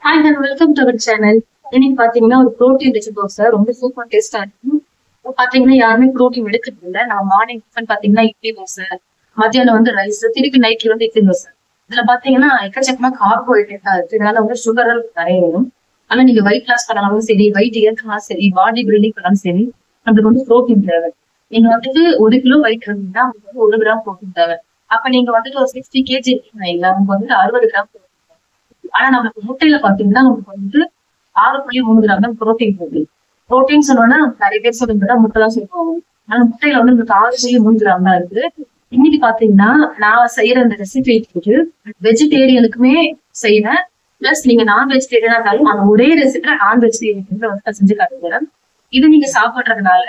Hi and welcome to our channel. இன்னைக்கு பாத்தீங்கன்னா ஒரு ப்ரோட்டீன் ரிச் தோசை ரொம்ப சூப்பர் டேஸ்டா இருக்கும். இப்போ பாத்தீங்கன்னா யாருமே ப்ரோட்டீன் எடுக்கிறது இல்லை. நம்ம மார்னிங் டிஃபன் பாத்தீங்கன்னா இட்லி தோசை, மத்தியானம் வந்து ரைஸ், திருப்பி நைட்ல வந்து இட்லி தோசை. இதுல பாத்தீங்கன்னா எக்கச்சக்கமா கார்போஹைட்ரேட்டா இருக்கு. இதனால வந்து சுகர் நிறைய வரும். ஆனா நீங்க வெயிட் லாஸ் பண்ணாலும் சரி, வெயிட் ஏற்கனாலும் சரி, பாடி பில்டிங் பண்ணாலும் சரி, நம்மளுக்கு வந்து ப்ரோட்டீன் தேவை. நீங்க வந்துட்டு 1 கிலோ வெயிட் இருந்தீங்கன்னா உங்களுக்கு வந்து 1 கிராம் ப்ரோட்டீன் தேவை. அப்ப நீங்க வந்துட்டு ஒரு 60 kg இருக்கீங்க, உங்களுக்கு வந்துட்டு 60 கிராம். ஆனா நமக்கு முட்டையில பாத்தீங்கன்னா நமக்கு வந்து 6.3 கிராம் தான் ப்ரோட்டீன் இருக்கு. ப்ரோட்டீன் சொன்னோம்னா நிறைய பேர் சொல்லுங்க முட்டை தான் சொல்லுவாங்க. ஆனா முட்டையில வந்து நமக்கு 6.3 கிராம் தான் இருக்கு. இன்னைக்கு பாத்தீங்கன்னா நான் செய்யற இந்த ரெசிபி வெஜிடேரியனுக்குமே செய்யறேன். பிளஸ் நீங்க நான் வெஜிடேரியனா இருந்தாலும் அந்த ஒரே ரெசிபி நான் வெஜிடேரியன் வந்து நான் செஞ்சு காட்டுறேன். இது நீங்க சாப்பிடுறதுனால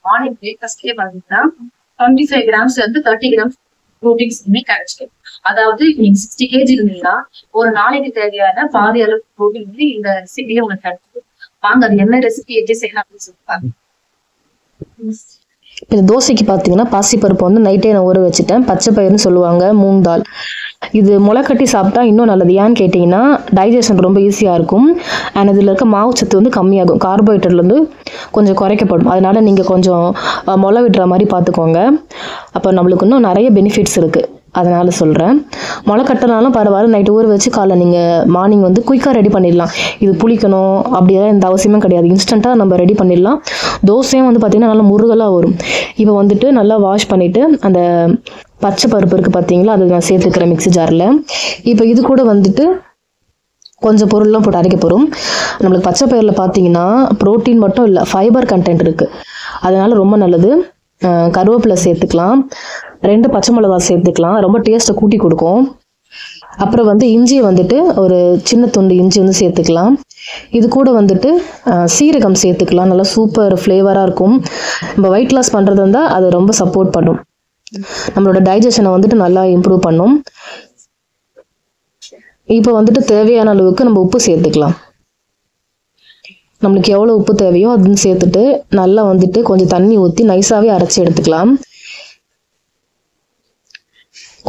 மார்னிங் பிரேக்ஃபாஸ்ட்லயே பாத்தீங்கன்னா 25 கிராம்ஸ்ல இருந்து 30 கிராம்ஸ் ப்ரோட்டீன்ஸ் கிடைச்சிடும். அதாவது நீங்க 60 kg இருந்தீங்கன்னா ஒரு நாளைக்கு தேவையான பாதி அளவு ப்ரோட்டீன் வந்து இந்த ரெசிபியே உங்களுக்கு கிடைச்சிடும். வாங்க அது என்ன ரெசிபி எப்படி செய்யலாம் அப்படின்னு சொல்லிப்பாங்க. இந்த தோசைக்கு பார்த்தீங்கன்னா பாசிப்பருப்பு வந்து நைட்டே நான் ஊற வச்சுட்டேன். பச்சை பயிர்னு சொல்லுவாங்க, மூங் தால். இது முளைக்கட்டி சாப்பிட்டா இன்னும் நல்லது. ஏன்னு கேட்டிங்கன்னா டைஜஷன் ரொம்ப ஈஸியாக இருக்கும். அண்ட் இதில் இருக்க மாவுச்சத்து வந்து கம்மியாகும். கார்போஹைட்ரேட் வந்து கொஞ்சம் குறைக்கப்படும். அதனால நீங்கள் கொஞ்சம் முளை விடுற மாதிரி பார்த்துக்கோங்க. அப்போ நம்மளுக்கு இன்னும் நிறைய பெனிஃபிட்ஸ் இருக்குது. அதனால சொல்கிறேன். முளை கட்டினாலும் பரவாயில்ல, நைட்டு ஊற வச்சு காலைல நீங்கள் மார்னிங் வந்து குயிக்காக ரெடி பண்ணிடலாம். இது புளிக்கணும் அப்படியெல்லாம் எந்த அவசியமும் கிடையாது. இன்ஸ்டண்ட்டாக நம்ம ரெடி பண்ணிடலாம். தோசையும் வந்து பார்த்திங்கன்னா நல்லா முருகலாக வரும். இப்போ வந்துட்டு நல்லா வாஷ் பண்ணிவிட்டு அந்த பச்சை பருப்பு இருக்குது பார்த்தீங்களா, அதை நான் சேர்த்துக்கிறேன் மிக்ஸி ஜாரில். இப்போ இது கூட வந்துட்டு கொஞ்சம் பொருள்லாம் போட்டு அரைக்க போகிறோம். நம்மளுக்கு பச்சை பயிரில் பார்த்தீங்கன்னா ப்ரோட்டீன் மட்டும் இல்லை, ஃபைபர் கண்டென்ட் இருக்குது. அதனால ரொம்ப நல்லது. கருவேப்பிலை சேர்த்துக்கலாம், 2 பச்சை மிளகா சேர்த்துக்கலாம், ரொம்ப டேஸ்ட்டை கூட்டி கொடுக்கும். அப்புறம் வந்து இஞ்சியை வந்துட்டு ஒரு சின்ன துண்டு இஞ்சி வந்து சேர்த்துக்கலாம். இது கூட வந்துட்டு சீரகம் சேர்த்துக்கலாம், நல்லா சூப்பர் ஃப்ளேவராக இருக்கும். நம்ம வெயிட் லாஸ் பண்ணுறது இருந்தால் அது ரொம்ப சப்போர்ட் பண்ணும். நம்மளோட டைஜஷனை வந்துட்டு நல்லா இம்ப்ரூவ் பண்ணும். இப்போ வந்துட்டு தேவையான அளவுக்கு நம்ம உப்பு சேர்த்துக்கலாம். நம்மளுக்கு எவ்வளோ உப்பு தேவையோ அதுன்னு சேர்த்துட்டு நல்லா வந்துட்டு கொஞ்சம் தண்ணி ஊற்றி நைஸாகவே அரைச்சி எடுத்துக்கலாம்.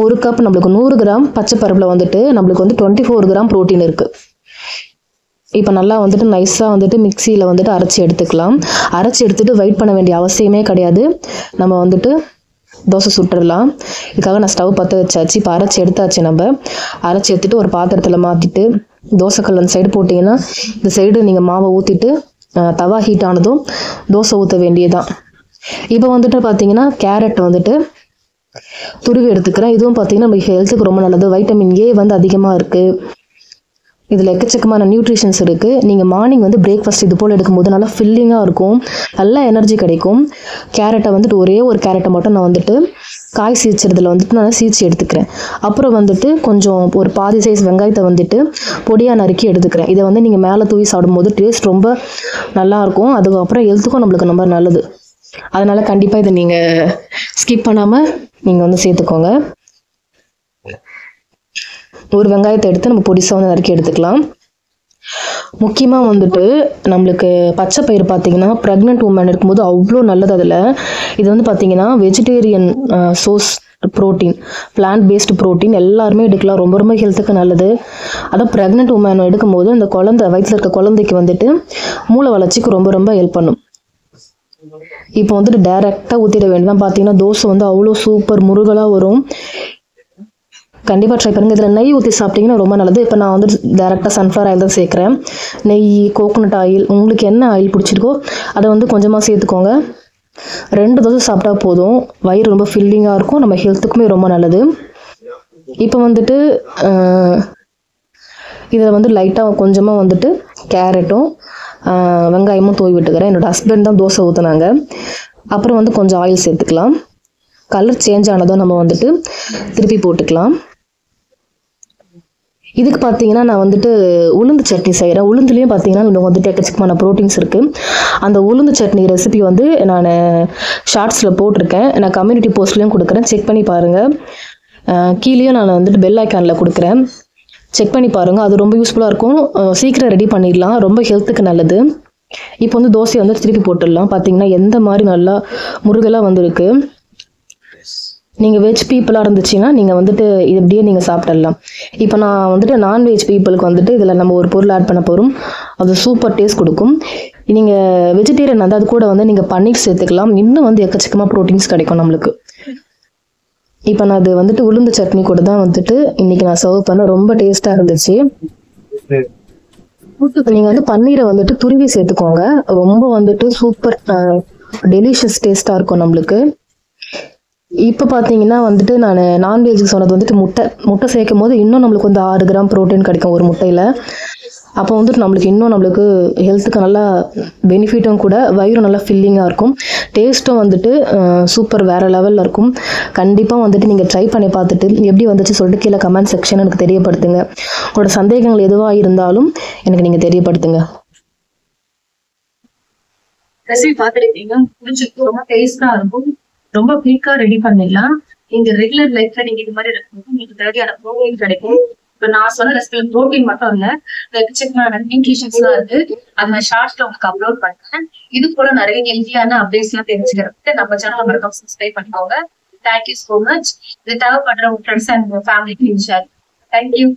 1 கப் நம்மளுக்கு 100 கிராம் பச்சை பருப்பில் வந்துட்டு நம்மளுக்கு வந்து 24 கிராம் ப்ரோட்டீன் இருக்குது. இப்போ நல்லா வந்துட்டு நைஸாக வந்துட்டு மிக்சியில் வந்துட்டு அரைச்சி எடுத்துக்கலாம். அரைச்சி எடுத்துகிட்டு வெயிட் பண்ண வேண்டிய அவசியமே கிடையாது. நம்ம வந்துட்டு தோசை சுட்டுடலாம். இதுக்காக நான் ஸ்டவ் பற்ற வச்சாச்சு. இப்போ அரைச்சி எடுத்தாச்சு. நம்ம அரைச்சி எடுத்துகிட்டு ஒரு பாத்திரத்தில் மாற்றிட்டு தோசைக்கல் அந்த சைடு போட்டிங்கன்னா இந்த சைடு நீங்கள் மாவை ஊற்றிட்டு தவா ஹீட் ஆனதும் தோசை ஊற்ற வேண்டியதுதான். இப்போ வந்துட்டு பார்த்தீங்கன்னா கேரட் வந்துட்டு துருவி எடுத்துக்கிறேன். இதுவும் பார்த்தீங்கன்னா நம்ம ஹெல்த்துக்கு ரொம்ப நல்லது. வைட்டமின் ஏ வந்து அதிகமாக இருக்குது. இதில் எக்கச்சக்கமான நியூட்ரிஷன்ஸ் இருக்குது. நீங்கள் மார்னிங் வந்து பிரேக்ஃபாஸ்ட் இது போல் எடுக்கும்போது நல்லா ஃபில்லிங்காக இருக்கும், நல்லா எனர்ஜி கிடைக்கும். கேரட்டை வந்துட்டு ஒரே ஒரு கேரட்டை மட்டும் நான் வந்துட்டு காய் சீச்சறதுல வந்துட்டு நான் சீச்சு எடுத்துக்கிறேன். அப்புறம் வந்துட்டு கொஞ்சம் ஒரு பாதி சைஸ் வெங்காயத்தை வந்துட்டு பொடியாக நறுக்கி எடுத்துக்கிறேன். இதை வந்து நீங்கள் மேலே தூவி சாப்பிடும்போது டேஸ்ட் ரொம்ப நல்லாயிருக்கும். அதுக்கப்புறம் ஹெல்த்துக்கும் நம்மளுக்கு ரொம்ப நல்லது. அதனால் கண்டிப்பாக இதை நீங்கள் ஸ்கிப் பண்ணாமல் நீங்கள் வந்து சேர்த்துக்கோங்க. ஒரு வெங்காயத்தை எடுத்து நம்ம பொடிசாக வந்து நறுக்கி எடுத்துக்கலாம். முக்கியமாக வந்துட்டு நம்மளுக்கு பச்சை பயிர் பார்த்தீங்கன்னா ப்ரெக்னென்ட் உமன் இருக்கும்போது அவ்வளோ நல்லது. அதில் இது வந்து பார்த்தீங்கன்னா vegetarian source protein, plant based protein எல்லாருமே எடுக்கலாம். ரொம்ப ரொம்ப ஹெல்த்துக்கு நல்லது. அதான் ப்ரெக்னென்ட் உமன் எடுக்கும்போது அந்த குழந்தை வயிற்றில் இருக்க குழந்தைக்கு வந்துட்டு மூளை வளர்ச்சிக்கு ரொம்ப ரொம்ப ஹெல்ப் பண்ணும். இப்போ வந்துட்டு டைரெக்டாக ஊற்றிட வேண்டியதான். பார்த்தீங்கன்னா தோசை வந்து அவ்வளோ சூப்பர் முருகலாக வரும். கண்டிப்பாக ட்ரை பண்ணுங்கள். இதில் நெய் ஊற்றி சாப்பிட்டிங்கன்னா ரொம்ப நல்லது. இப்போ நான் வந்து டைரெக்டாக சன்ஃப்ளவர் ஆயில் தான் சேர்க்குறேன். நெய், கோகோனட் ஆயில், உங்களுக்கு என்ன ஆயில் பிடிச்சிருக்கோ அதை வந்து கொஞ்சமாக சேர்த்துக்கோங்க. 2 தோசை சாப்பிட்டா போதும். வயிறு ரொம்ப ஃபில்லிங்காக இருக்கும், நம்ம ஹெல்த்துக்குமே ரொம்ப நல்லது. இப்போ வந்துட்டு இதில் வந்து லைட்டாக கொஞ்சமாக வந்துட்டு கேரட்டும் வெங்காயமும் தூவி விட்டுக்கிறேன். என்னோடய ஹஸ்பண்ட் தான் தோசை ஊற்றுனாங்க. அப்புறம் வந்து கொஞ்சம் ஆயில் சேர்த்துக்கலாம். கலர் சேஞ்ச் ஆனதும் நம்ம வந்துட்டு திருப்பி போட்டுக்கலாம். இதுக்கு பார்த்தீங்கன்னா நான் வந்துட்டு உளுந்து சட்னி செய்கிறேன். உளுந்துலேயும் பார்த்தீங்கன்னா இன்னும் வந்துட்டு எக்கச்சக்கமான ப்ரோட்டீன்ஸ் இருக்குது. அந்த உளுந்து சட்னி ரெசிபி வந்து நான் ஷார்ட்ஸில் போட்டிருக்கேன். நான் கம்யூனிட்டி போஸ்ட்லேயும் கொடுக்குறேன், செக் பண்ணி பாருங்கள். கீழேயும் நான் வந்துட்டு பெல் ஐக்கானில் கொடுக்குறேன், செக் பண்ணி பாருங்கள். அது ரொம்ப யூஸ்ஃபுல்லாக இருக்கும். சீக்கிரம் ரெடி பண்ணிடலாம், ரொம்ப ஹெல்த்துக்கு நல்லது. இப்போ வந்து தோசையை வந்து திருப்பி போட்டுடலாம். பார்த்தீங்கன்னா எந்த மாதிரி நல்லா முருகலாக வந்திருக்கு. நீங்கள் வெஜ் பீப்புளாக இருந்துச்சுன்னா நீங்கள் வந்துட்டு இது இப்படியே நீங்கள் சாப்பிடலாம். இப்போ நான் வந்துட்டு நான்வெஜ் பீப்புளுக்கு வந்துட்டு இதில் நம்ம ஒரு பொருள் ஆட் பண்ண போகிறோம். அது சூப்பர் டேஸ்ட் கொடுக்கும். நீங்கள் வெஜிடேரியன் வந்து அது கூட வந்து நீங்கள் பன்னீர் சேர்த்துக்கலாம். இன்னும் வந்து எக்கச்சக்கமாக ப்ரோட்டீன்ஸ் கிடைக்கும் நம்மளுக்கு. இப்போ நான் அது வந்துட்டு உளுந்து சட்னி கூட தான் வந்துட்டு இன்னைக்கு நான் சர்வ் பண்ண. ரொம்ப டேஸ்ட்டாக இருந்துச்சு. நீங்கள் வந்து பன்னீரை வந்துட்டு துருவி சேர்த்துக்கோங்க. ரொம்ப வந்துட்டு சூப்பர் டெலிஷியஸ் டேஸ்ட்டாக இருக்கும் நம்மளுக்கு. இப்போ பார்த்தீங்கன்னா வந்துட்டு நான் நான்வெஜ்ஜுக்கு சொன்னது வந்துட்டு முட்டை சேர்க்கும் போது இன்னும் நம்மளுக்கு வந்து 6 கிராம் ப்ரோட்டீன் கிடைக்கும் ஒரு முட்டையில். அப்போ வந்துட்டு நம்மளுக்கு ஹெல்த்துக்கு நல்லா பெனிஃபிட்டும் கூட, வயிறும் நல்லா ஃபில்லிங்காக இருக்கும். டேஸ்ட்டும் வந்துட்டு சூப்பர் வேறு லெவலில் இருக்கும். கண்டிப்பாக வந்துட்டு நீங்கள் ட்ரை பண்ணி பார்த்துட்டு எப்படி வந்துச்சு சொல்லிட்டு கீழே கமெண்ட் செக்ஷன் எனக்கு தெரியப்படுத்துங்க. உங்களோட சந்தேகங்கள் எதுவாக இருந்தாலும் எனக்கு நீங்கள் தெரியப்படுத்துங்க. ரெசிபி பார்த்துருக்கீங்க, புரிஞ்சுக்கும். ரொம்ப டேஸ்டா இருக்கும். ரொம்ப குயிக்கா ரெடி பண்ணிடலாம். நீங்க ரெகுலர் லைஃப்ல நீங்க இது மாதிரி உங்களுக்கு தேவையான ப்ரோட்டீன் கிடைக்கும். இப்ப நான் சொன்ன ரெசிபி ப்ரோட்டீன் மட்டும் இல்ல, எக்கச்சக்கமான நியூட்ரிஷன்ஸ் எல்லாம் இருக்கு. அந்த ஷார்ட்ஸ்ல உங்களுக்கு அப்லோட் பண்றேன். இது போல நிறைய ஹெல்த்தியான அப்டேட்ஸ் எல்லாம் தெரிஞ்சுக்கிறதுக்கு நம்ம சேனல் மறக்காம சப்ஸ்கிரைப் பண்ணிக்கோங்க. Thank you so much. இது தேவைப்படுற உங்க ஃப்ரெண்ட்ஸ் அண்ட் ஃபேமிலிக்கு ஷேர். தேங்க்யூ.